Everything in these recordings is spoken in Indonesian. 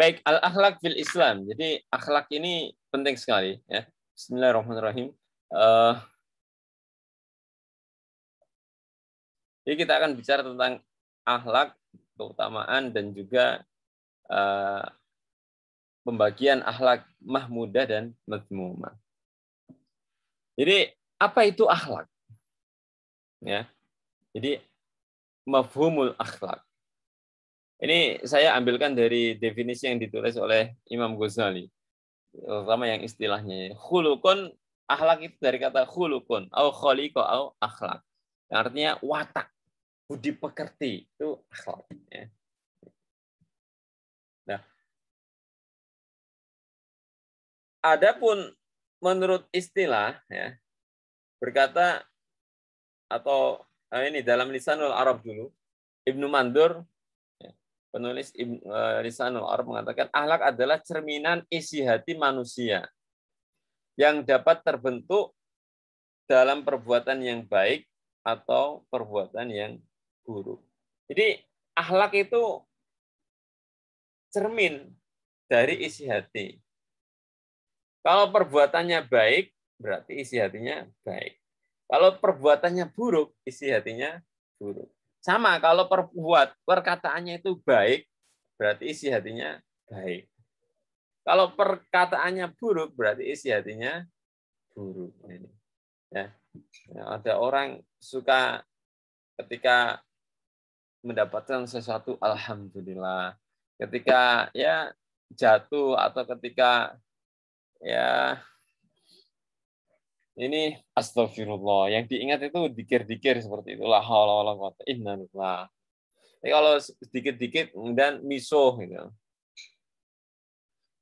Baik, al-akhlak fil Islam. Jadi akhlak ini penting sekali ya. Bismillahirrahmanirrahim. Jadi kita akan bicara tentang akhlak, keutamaan dan juga pembagian akhlak mahmudah dan madmumah. Jadi apa itu akhlak? Ya. Jadi mafhumul akhlak. Ini saya ambilkan dari definisi yang ditulis oleh Imam Ghazali, terutama yang istilahnya. Khulukun, akhlak itu dari kata khulukun, au khaliqa au akhlak. Artinya watak, budi pekerti, itu akhlak. Ya. Nah, adapun menurut istilah, ya, berkata atau ini dalam Lisanul Arab dulu, Ibnu Mandur, penulis Lisanul Arab mengatakan akhlak adalah cerminan isi hati manusia yang dapat terbentuk dalam perbuatan yang baik atau perbuatan yang buruk. Jadi akhlak itu cermin dari isi hati. Kalau perbuatannya baik, berarti isi hatinya baik. Kalau perbuatannya buruk, isi hatinya buruk. Sama kalau perkataannya itu baik, berarti isi hatinya baik. Kalau perkataannya buruk, berarti isi hatinya buruk. Ya. Ada orang suka ketika mendapatkan sesuatu, alhamdulillah. Ketika ya jatuh atau ketika ya ini astagfirullah. Yang diingat itu dikir-dikir seperti itulah. Innalillah. Jadi kalau sedikit-dikit dan misuh gitu.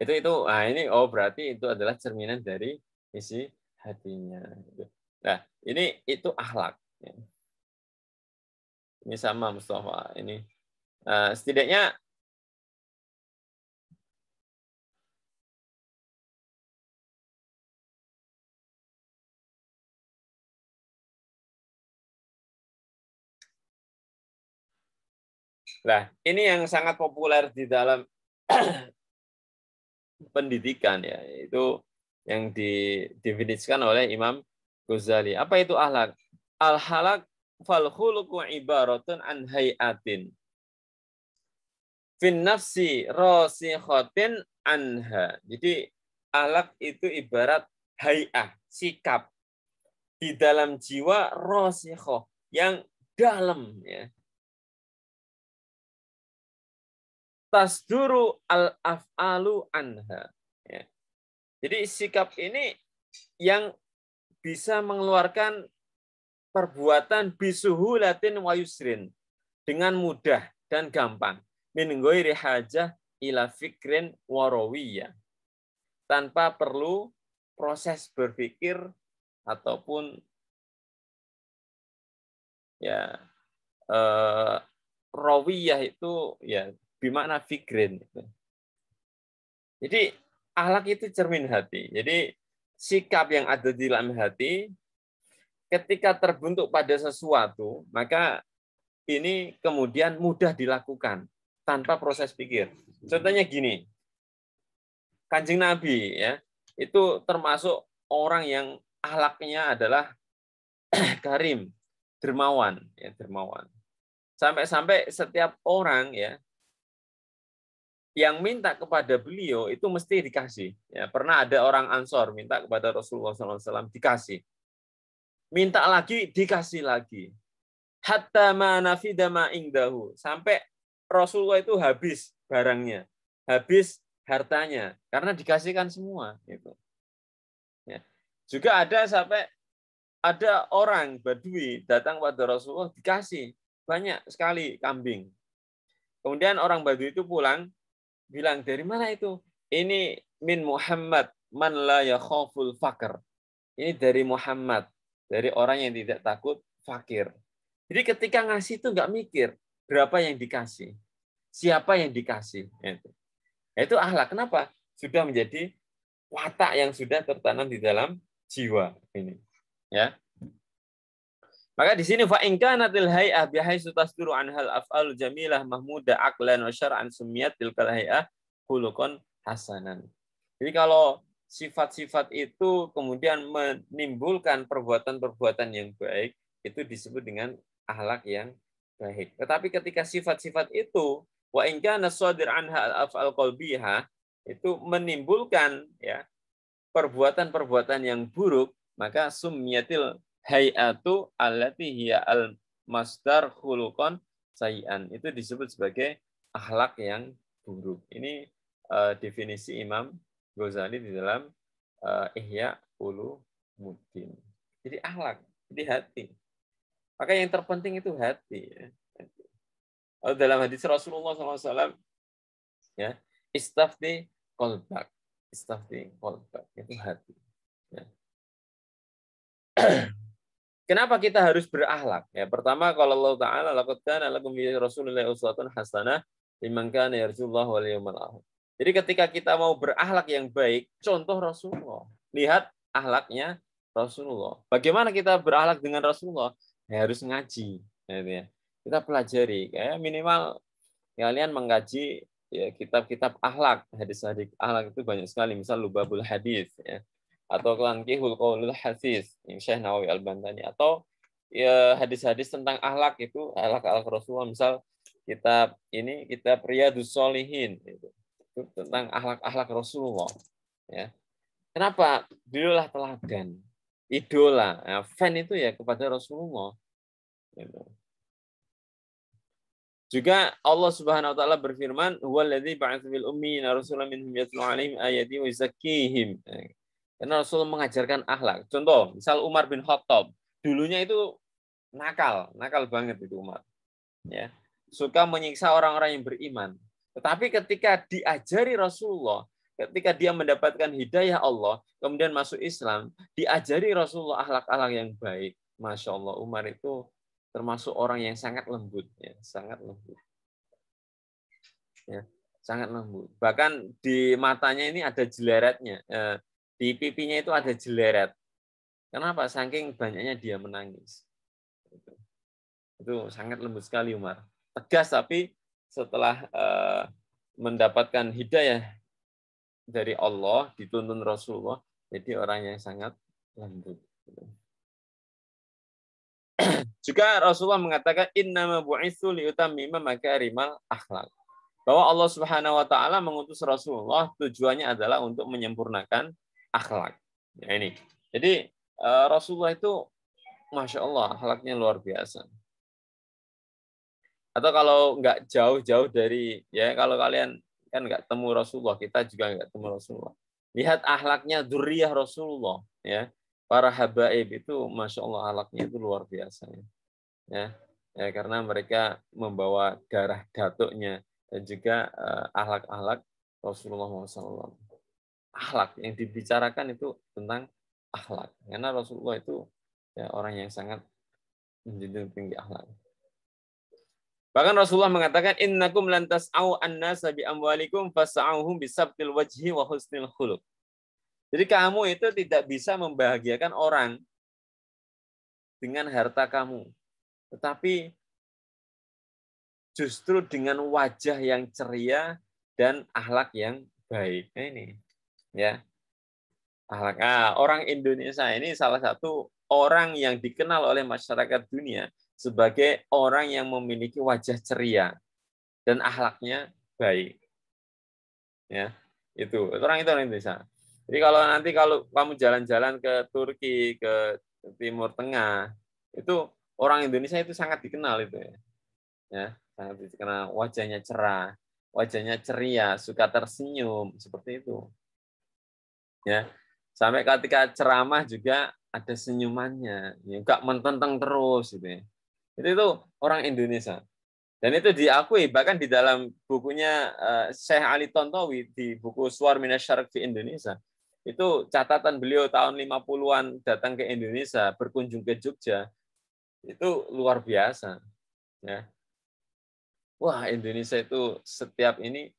Itu nah ini berarti itu adalah cerminan dari isi hatinya. Nah, ini itu akhlak. Ini sama Mustafa. Ini setidaknya ini yang sangat populer di dalam pendidikan ya, itu yang didefinisikan oleh Imam Ghazali. Apa itu akhlak? Al-halak fal khuluqu ibaratun an hayatin fin nafsi rasikhatin anha. Jadi akhlak itu ibarat hay'ah, sikap di dalam jiwa rasikhah, yang dalam ya. Tasduru al-af'alu anha. Ya. Jadi sikap ini yang bisa mengeluarkan perbuatan bisuhulatin wa yusrin, dengan mudah dan gampang. Min ghairi hajah ila fikrin warawiyah. Tanpa perlu proses berpikir ataupun ya rawiyah itu ya bermakna fikrin. Jadi akhlak itu cermin hati. Jadi sikap yang ada di dalam hati ketika terbentuk pada sesuatu, maka ini kemudian mudah dilakukan tanpa proses pikir. Contohnya gini, Kanjeng Nabi ya, itu termasuk orang yang akhlaknya adalah karim, dermawan, ya dermawan. Sampai-sampai setiap orang ya yang minta kepada beliau itu mesti dikasih. Ya, pernah ada orang Ansor minta kepada Rasulullah SAW dikasih. Minta lagi, dikasih lagi. Hatta ma nafida ma ingdahu. Sampai Rasulullah itu habis barangnya, habis hartanya, karena dikasihkan semua. Gitu. Ya. Juga ada orang Badui datang pada Rasulullah dikasih banyak sekali kambing. Kemudian orang Badui itu pulang, bilang, dari mana itu? Ini min Muhammad man la yakhaful fakir. Ini dari Muhammad, dari orang yang tidak takut fakir. Jadi ketika ngasih itu nggak mikir berapa yang dikasih, siapa yang dikasih. Itu akhlak. Kenapa? Sudah menjadi watak yang sudah tertanam di dalam jiwa ini. Ya. Maka di sini fa in kanatil hay'ah bihaitsu tasduru anhal af'al jamilah mahmuda aqlan wa syar'an sumiyat tilkal hay'ah khuluqan hasanan. Jadi kalau sifat-sifat itu kemudian menimbulkan perbuatan-perbuatan yang baik, itu disebut dengan akhlak yang baik. Tetapi ketika sifat-sifat itu wa in kana shadir anha al-af'al qalbiyah itu menimbulkan ya perbuatan-perbuatan yang buruk, maka summiyatil hayatu allati hiya al masdar khuluqan sayyan. Itu disebut sebagai akhlak yang buruk. Ini definisi Imam Ghazali di dalam Ihya Ulumuddin. Jadi akhlak, jadi hati. Maka yang terpenting itu hati. Ya. Dalam hadis Rasulullah SAW, ya, istafti qalbak, istafti qalbak itu hati. Ya. Kenapa kita harus berakhlak? Ya, pertama kalau Allah Taala laqad kana lakum fi Rasulillahi uswatun hasanah liman kana yarjullaha wal yawmal akhir. Jadi ketika kita mau berakhlak yang baik, contoh Rasulullah. Lihat akhlaknya Rasulullah. Bagaimana kita berakhlak dengan Rasulullah? Ya, harus ngaji. Ya. Kita pelajari. Ya, minimal kalian mengkaji ya, kitab-kitab akhlak. Hadis-hadis akhlak itu banyak sekali. Misal Lubabul Hadis. Ya. Atau Tankihul Qaulul Hafiz. Syekh Nawawi Al-Bantani. Atau ya, hadis-hadis tentang akhlak itu. Akhlak-akhlak Rasulullah. Misal kitab Riyadhus Shalihin. Itu tentang akhlak-akhlak Rasulullah. Ya. Kenapa? Beliaulah teladan, idola. Nah, fan itu ya kepada Rasulullah. Gitu. Juga Allah Subhanahu wa taala berfirman, "Huwallazi ba'atsa fil ummiyina rasulan minhum yatlu 'alaihim ayatihi wa yuzakkihim." Karena Rasul mengajarkan akhlak. Contoh, misal Umar bin Khattab, dulunya itu nakal banget itu Umar. Ya. Suka menyiksa orang-orang yang beriman. Tetapi ketika diajari Rasulullah, ketika dia mendapatkan hidayah Allah, kemudian masuk Islam, diajari Rasulullah akhlak-akhlak yang baik. Masya Allah, Umar itu termasuk orang yang sangat lembut. Ya, sangat lembut. Ya, sangat lembut. Bahkan di matanya ini ada jeleretnya. Di pipinya itu ada jeleret. Kenapa? Saking banyaknya dia menangis. Itu sangat lembut sekali Umar. Tegas tapi setelah mendapatkan hidayah dari Allah, dituntun Rasulullah, jadi orang yang sangat lembut. Juga Rasulullah mengatakan innama bu'itsu liutammima makarimal akhlak. Bahwa Allah Subhanahu wa taala mengutus Rasulullah tujuannya adalah untuk menyempurnakan akhlak. Ya, ini. Jadi Rasulullah itu Masya Allah, akhlaknya luar biasa. Atau kalau nggak jauh-jauh dari, ya kalau kalian kan nggak temu Rasulullah, kita juga nggak temu Rasulullah. Lihat akhlaknya dzurriyyah Rasulullah, ya para habaib itu, Masya Allah akhlaknya itu luar biasa, ya karena mereka membawa darah datuknya dan juga akhlak-akhlak Rasulullah SAW. Akhlak yang dibicarakan itu tentang akhlak, karena Rasulullah itu ya, orang yang sangat menjunjung tinggi akhlak. Bahkan Rasulullah mengatakan innakum lan tas'au an-nasa bi amwalikum fas'auhum bisabtil wajhi wa husnil khuluq. Jadi kamu itu tidak bisa membahagiakan orang dengan harta kamu, tetapi justru dengan wajah yang ceria dan akhlak yang baik. Nah, ini ya. Akhlak. Orang Indonesia ini salah satu orang yang dikenal oleh masyarakat dunia sebagai orang yang memiliki wajah ceria dan akhlaknya baik. Ya, itu orang Indonesia. Jadi kalau kamu jalan-jalan ke Turki, ke Timur Tengah, itu orang Indonesia itu sangat dikenal itu ya. Ya, sangat dikenal, wajahnya cerah, wajahnya ceria, suka tersenyum, seperti itu. Ya. Sampai ketika ceramah juga ada senyumannya, enggak mententeng terus gitu ya. Itu orang Indonesia. Dan itu diakui bahkan di dalam bukunya Syekh Ali Tontowi di buku Suwar Minasyarq fi Indonesia. Itu catatan beliau tahun 50-an datang ke Indonesia, berkunjung ke Jogja. Itu luar biasa. Ya. Wah, Indonesia itu setiap ini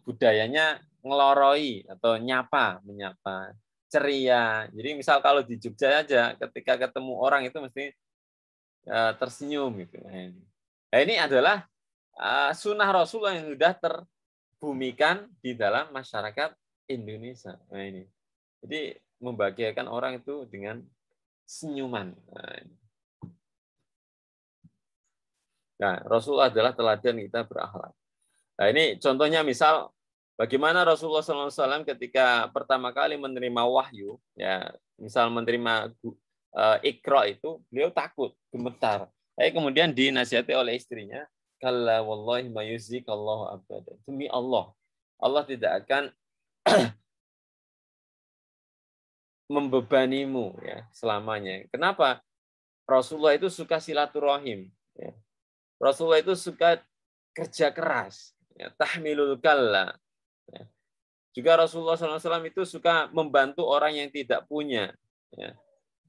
budayanya ngeloroi atau menyapa, ceria. Jadi misal kalau di Jogja aja ketika ketemu orang itu mesti tersenyum gitu. Nah, ini adalah sunnah Rasulullah yang sudah bumikan di dalam masyarakat Indonesia. Nah ini. Jadi membahagiakan orang itu dengan senyuman. Nah, Rasulullah adalah teladan kita berakhlak. Nah, ini contohnya misal bagaimana Rasulullah SAW ketika pertama kali menerima wahyu, ya, misal menerima Iqra itu, beliau takut, gemetar. Tapi kemudian dinasihati oleh istrinya, kalla wallahi ma yuzikallahu abada. Demi Allah, Allah tidak akan membebanimu ya selamanya. Kenapa? Rasulullah itu suka silaturahim. Ya. Rasulullah itu suka kerja keras. Ya. Tahmilul kalla. Ya. Juga Rasulullah SAW itu suka membantu orang yang tidak punya. Ya.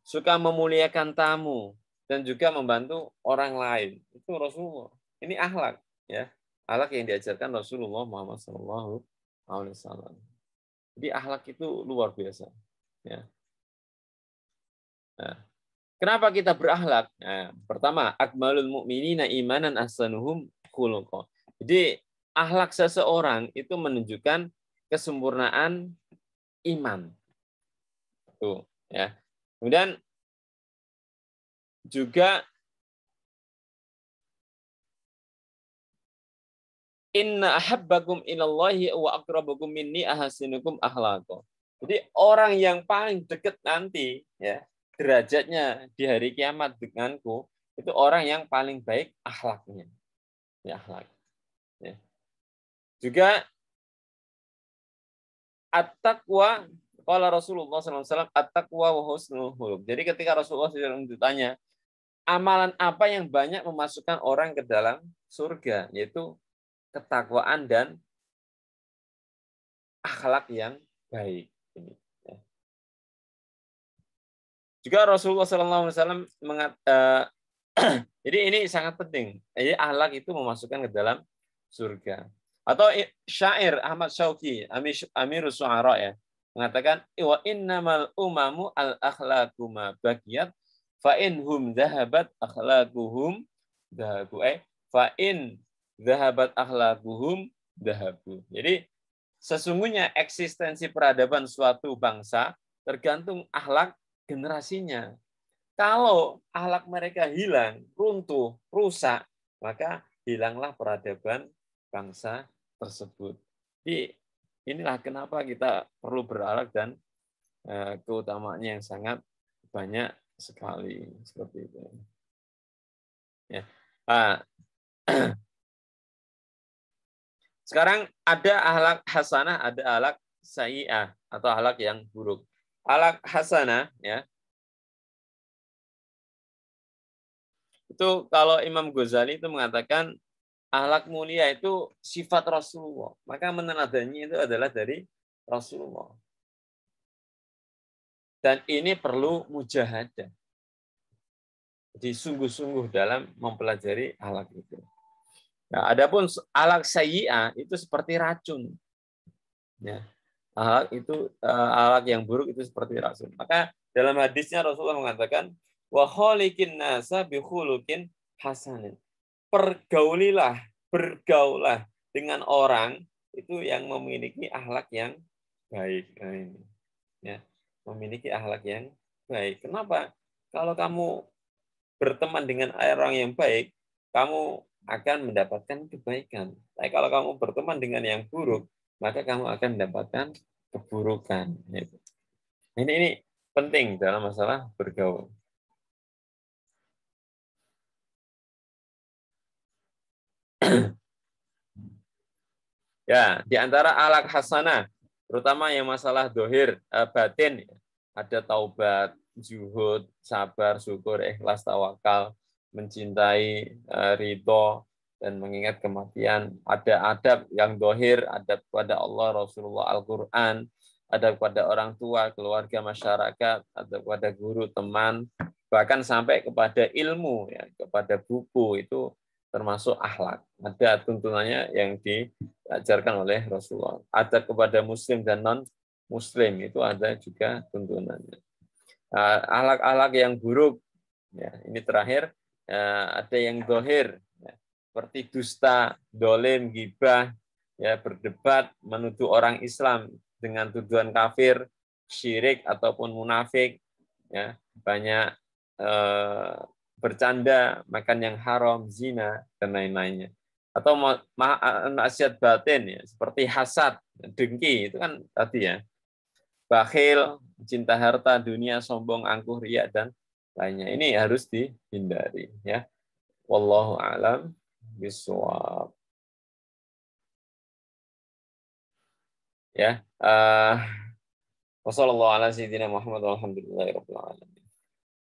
Suka memuliakan tamu. Dan juga membantu orang lain. Itu Rasulullah. Ini akhlak. Ya. Akhlak yang diajarkan Rasulullah Muhammad SAW. Jadi akhlak itu luar biasa. Ya. Nah, kenapa kita berakhlak? Nah, pertama, akmalul mu'minina imanan ahsanuhum khuluqa. Jadi akhlak seseorang itu menunjukkan kesempurnaan iman. Tuh, ya. Kemudian juga inna ahabbakum ilallahi wa aqrabakum minni ahasinukum akhlaqa. Jadi orang yang paling dekat nanti ya derajatnya di hari kiamat denganku itu orang yang paling baik akhlaknya. Ya, akhlak. Ya. Juga at-taqwa qala Rasulullah SAW at-taqwa wa husnul khuluq. Jadi ketika Rasulullah SAW ditanya amalan apa yang banyak memasukkan orang ke dalam surga, yaitu ketakwaan dan akhlak yang baik. Juga Rasulullah SAW jadi ini sangat penting. Jadi akhlak itu memasukkan ke dalam surga. Atau syair Ahmad Syauqi, Amirus Syu'ara ya, mengatakan wa innamal umamu al akhlaqu ma baqiyat fa inhum dhahabat akhlaquhum dhahabu fa in dhahabat akhlaquhum dhahabu. Jadi sesungguhnya eksistensi peradaban suatu bangsa tergantung akhlak generasinya. Kalau akhlak mereka hilang, runtuh, rusak, maka hilanglah peradaban bangsa tersebut. Jadi inilah kenapa kita perlu berakhlak dan keutamaannya yang sangat banyak sekali seperti itu. Ya. Sekarang ada akhlak hasanah, ada akhlak sayyi'ah atau akhlak yang buruk. Akhlak hasanah ya. Itu kalau Imam Ghazali itu mengatakan akhlak mulia itu sifat Rasulullah. Maka meneladani itu adalah dari Rasulullah. Dan ini perlu mujahadah. Jadi sungguh-sungguh dalam mempelajari akhlak itu. Nah, adapun akhlak sayyi'ah itu seperti racun. Ya. Akhlak yang buruk itu seperti racun. Maka dalam hadisnya Rasulullah mengatakan wa khaliqin nasa bi khuluqin hasanin. Bergaulah dengan orang itu yang memiliki akhlak yang baik. Nah, ini. Ya, memiliki akhlak yang baik. Kenapa? Kalau kamu berteman dengan orang yang baik, kamu akan mendapatkan kebaikan. Tapi kalau kamu berteman dengan yang buruk, maka kamu akan mendapatkan keburukan. Ini penting dalam masalah bergaul. Ya, di antara akhlak hasanah, terutama yang masalah dohir, batin, ada taubat, zuhud, sabar, syukur, ikhlas, tawakal, mencintai, ridho, dan mengingat kematian. Ada adab yang dohir, adab kepada Allah, Rasulullah, Al-Quran, adab kepada orang tua, keluarga, masyarakat, adab kepada guru, teman, bahkan sampai kepada ilmu, ya, kepada buku, itu termasuk akhlak. Ada tuntunannya yang diajarkan oleh Rasulullah. Ada kepada muslim dan non-muslim, itu ada juga tuntunannya. Akhlak-akhlak yang buruk, ya, ini terakhir, ada yang dohir, ya, seperti dusta, dolim, gibah, ya berdebat menuduh orang Islam dengan tuduhan kafir, syirik ataupun munafik, ya banyak bercanda, makan yang haram, zina dan lain-lainnya. Atau maksiat batin ya, seperti hasad, dengki itu kan tadi ya. Bakhil, cinta harta, dunia, sombong, angkuh, riya dan lainnya. Ini harus dihindari ya. Wallahu a'lam bishawab. Ya. Wassalamualaikum warahmatullahi wabarakatuh.